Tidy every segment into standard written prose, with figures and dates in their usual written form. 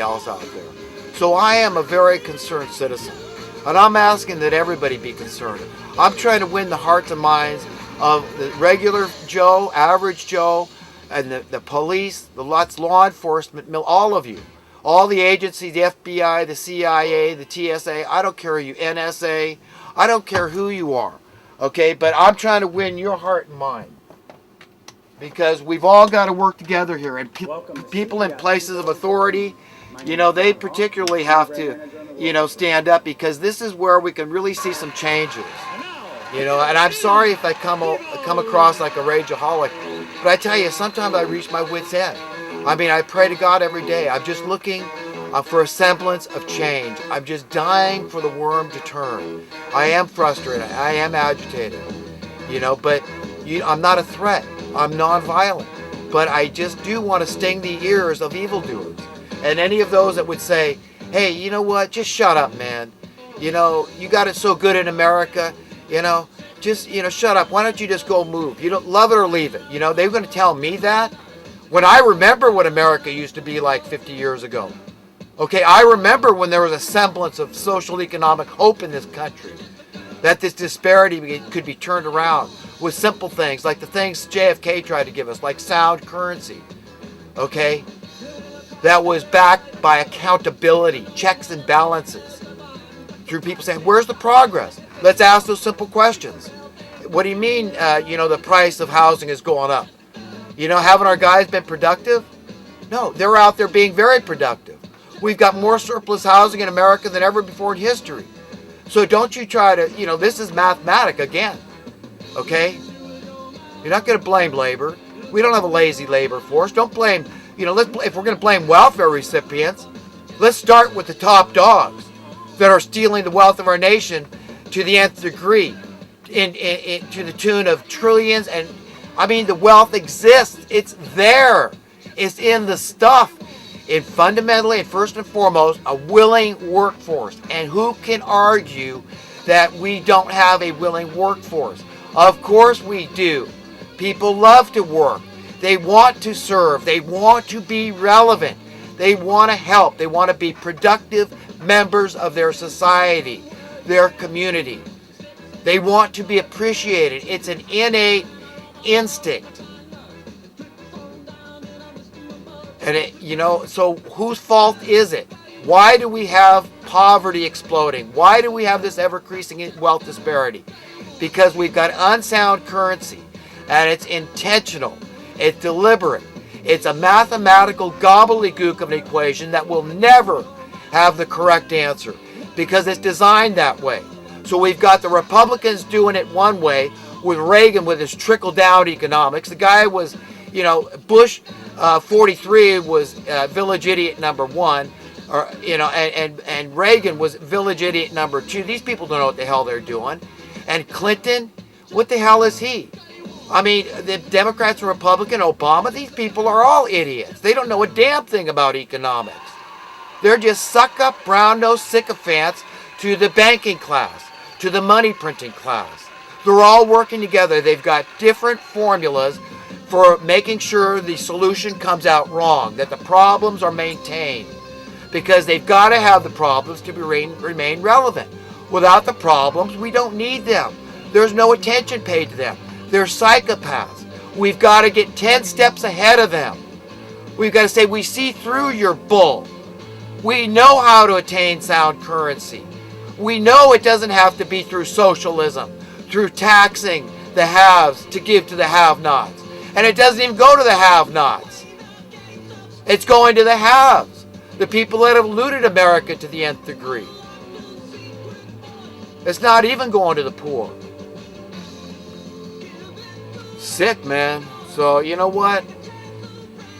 else out there. So I am a very concerned citizen. And I'm asking that everybody be concerned. I'm trying to win the hearts and minds of the regular Joe, average Joe, and the police, the law enforcement, all of you. All the agencies, the FBI, the CIA, the TSA, I don't care you, NSA, I don't care who you are. Okay, but I'm trying to win your heart and mind. Because we've all got to work together here. And people in places of authority, they particularly have to, stand up, because this is where we can really see some changes. And I'm sorry if I come across like a rageaholic, but I tell you, sometimes I reach my wit's end. I mean, I pray to God every day. I'm just looking for a semblance of change. I'm just dying for the worm to turn. I am frustrated. I am agitated. But I'm not a threat. I'm non-violent. But I just do want to sting the ears of evildoers. And any of those that would say, hey, you know what? Just shut up, man. You got it so good in America. Just, shut up. Why don't you just go move? You don't love it or leave it. They were going to tell me that when I remember what America used to be like 50 years ago. Okay, I remember when there was a semblance of social economic hope in this country, that this disparity could be turned around with simple things like the things JFK tried to give us, like sound currency. Okay, that was backed by accountability, checks and balances, through people saying, where's the progress? Let's ask those simple questions. What do you mean, the price of housing is going up? Haven't our guys been productive? No, they're out there being very productive. We've got more surplus housing in America than ever before in history. So don't you try to, this is mathematic again. Okay? You're not going to blame labor. We don't have a lazy labor force. Don't blame, if we're going to blame welfare recipients, let's start with the top dogs that are stealing the wealth of our nation to the nth degree, to the tune of trillions. And I mean, the wealth exists. It's there. It's in the stuff. It fundamentally and first and foremost, a willing workforce. And who can argue that we don't have a willing workforce? Of course we do. People love to work. They want to serve. They want to be relevant. They want to help. They want to be productive members of their society, their community. They want to be appreciated. It's an innate instinct. And so whose fault is it? Why do we have poverty exploding? Why do we have this ever-increasing wealth disparity? Because we've got unsound currency, and it's intentional, it's deliberate, it's a mathematical gobbledygook of an equation that will never have the correct answer, because it's designed that way. So we've got the Republicans doing it one way, with Reagan with his trickle-down economics. The guy was, Bush 43 was village idiot number one, or and Reagan was village idiot number two. These people don't know what the hell they're doing. And Clinton, what the hell is he? I mean, the Democrats and Republican, Obama, these people are all idiots. They don't know a damn thing about economics. They're just suck-up, brown-nosed sycophants to the banking class, to the money-printing class. They're all working together. They've got different formulas for making sure the solution comes out wrong, that the problems are maintained. Because they've got to have the problems to remain relevant. Without the problems, we don't need them. There's no attention paid to them. They're psychopaths. We've got to get 10 steps ahead of them. We've got to say, we see through your bull. We know how to attain sound currency. We know it doesn't have to be through socialism, through taxing the haves to give to the have-nots. And it doesn't even go to the have-nots. It's going to the haves, the people that have looted America to the nth degree. It's not even going to the poor. Sick, man. So, you know what?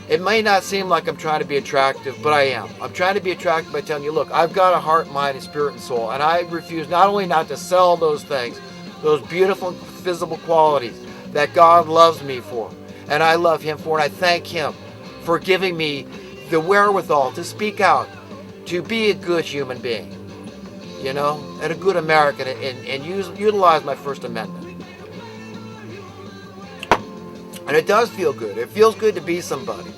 It may not seem like I'm trying to be attractive, but I am. I'm trying to be attractive by telling you, look, I've got a heart, mind, and spirit and soul, and I refuse not only not to sell those things, those beautiful, visible qualities that God loves me for, and I love Him for, and I thank Him for giving me the wherewithal to speak out, to be a good human being, and a good American, and utilize my First Amendment. And it does feel good. It feels good to be somebody.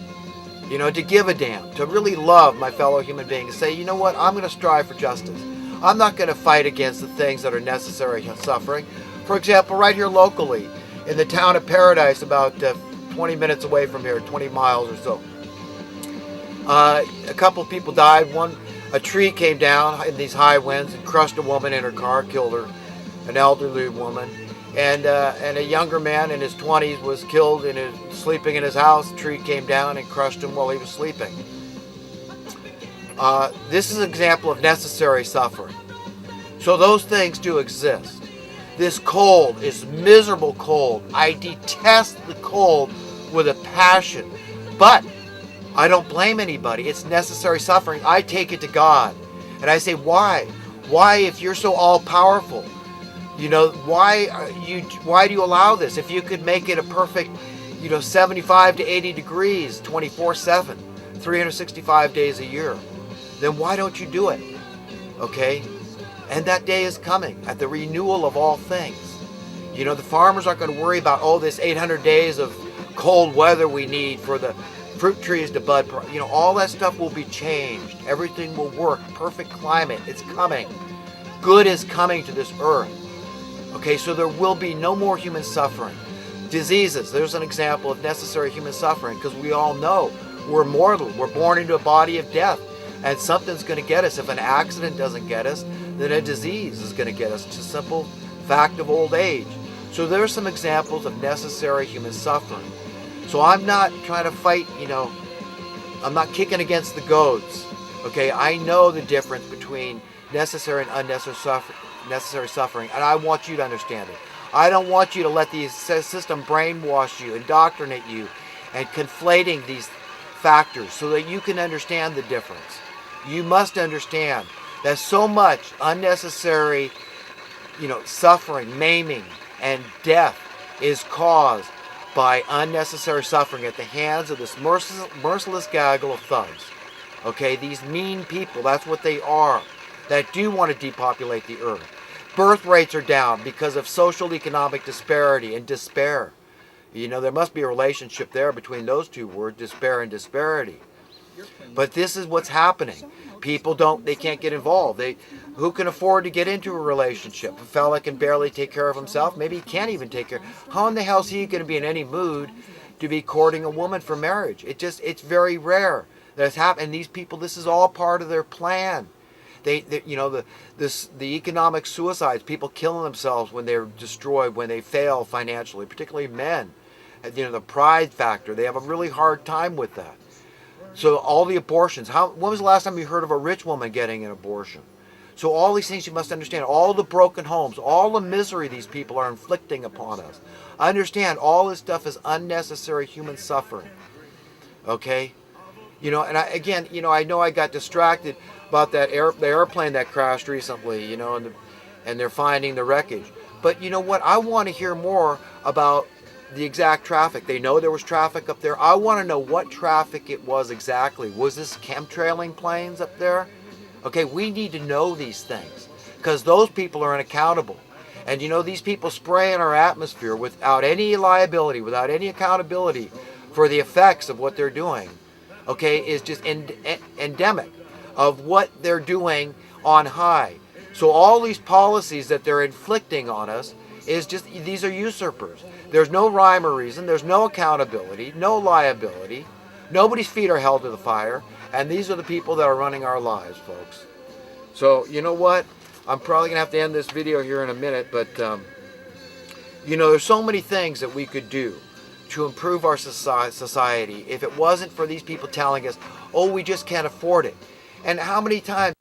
You know, to give a damn, to really love my fellow human being, and say, you know what, I'm going to strive for justice. I'm not going to fight against the things that are necessary suffering. For example, right here locally, in the town of Paradise, about 20 minutes away from here, 20 miles or so, a couple of people died. A tree came down in these high winds and crushed a woman in her car, killed her, an elderly woman. And a younger man in his 20s was killed sleeping in his house. A tree came down and crushed him while he was sleeping. This is an example of necessary suffering. So those things do exist. This cold is miserable cold. I detest the cold with a passion. But I don't blame anybody. It's necessary suffering. I take it to God. And I say, why? Why, if you're so all-powerful? You know, why do you allow this? If you could make it a perfect, 75 to 80 degrees, 24/7, 365 days a year, then why don't you do it? Okay? And that day is coming, at the renewal of all things. You know, the farmers aren't going to worry about, this 800 days of cold weather we need for the fruit trees to bud. All that stuff will be changed. Everything will work. Perfect climate. It's coming. Good is coming to this earth. Okay, so there will be no more human suffering. Diseases, there's an example of necessary human suffering, because we all know we're mortal. We're born into a body of death, and something's going to get us. If an accident doesn't get us, then a disease is going to get us. It's a simple fact of old age. So there are some examples of necessary human suffering. So I'm not trying to fight, I'm not kicking against the goads. Okay, I know the difference between necessary and unnecessary suffering, and I want you to understand it. I don't want you to let the system brainwash you, indoctrinate you, and conflating these factors so that you can understand the difference. You must understand that so much unnecessary, suffering, maiming, and death is caused by unnecessary suffering at the hands of this merciless gaggle of thugs. Okay, these mean people, that's what they are, that do want to depopulate the earth. Birth rates are down because of social economic disparity and despair. There must be a relationship there between those two words, despair and disparity. But this is what's happening. People they can't get involved. Who can afford to get into a relationship? A fella can barely take care of himself. Maybe he can't even take care. How in the hell is he going to be in any mood to be courting a woman for marriage? It's very rare that it's happening. And these people, this is all part of their plan. The economic suicides, people killing themselves when they're destroyed, when they fail financially, particularly men. The pride factor, they have a really hard time with that. So all the abortions, when was the last time you heard of a rich woman getting an abortion? So all these things you must understand, all the broken homes, all the misery these people are inflicting upon us. Understand, all this stuff is unnecessary human suffering. Okay? And I know I got distracted about the airplane that crashed recently, and they're finding the wreckage. But you know what? I want to hear more about the exact traffic. They know there was traffic up there. I want to know what traffic it was exactly. Was this chemtrailing planes up there? Okay, we need to know these things, because those people are unaccountable. And these people spray in our atmosphere without any liability, without any accountability for the effects of what they're doing. Okay, is just endemic of what they're doing on high. So all these policies that they're inflicting on us these are usurpers. There's no rhyme or reason. There's no accountability, no liability. Nobody's feet are held to the fire. And these are the people that are running our lives, folks. So, you know what? I'm probably going to have to end this video here in a minute. But, there's so many things that we could do to improve our society if it wasn't for these people telling us, we just can't afford it. And how many times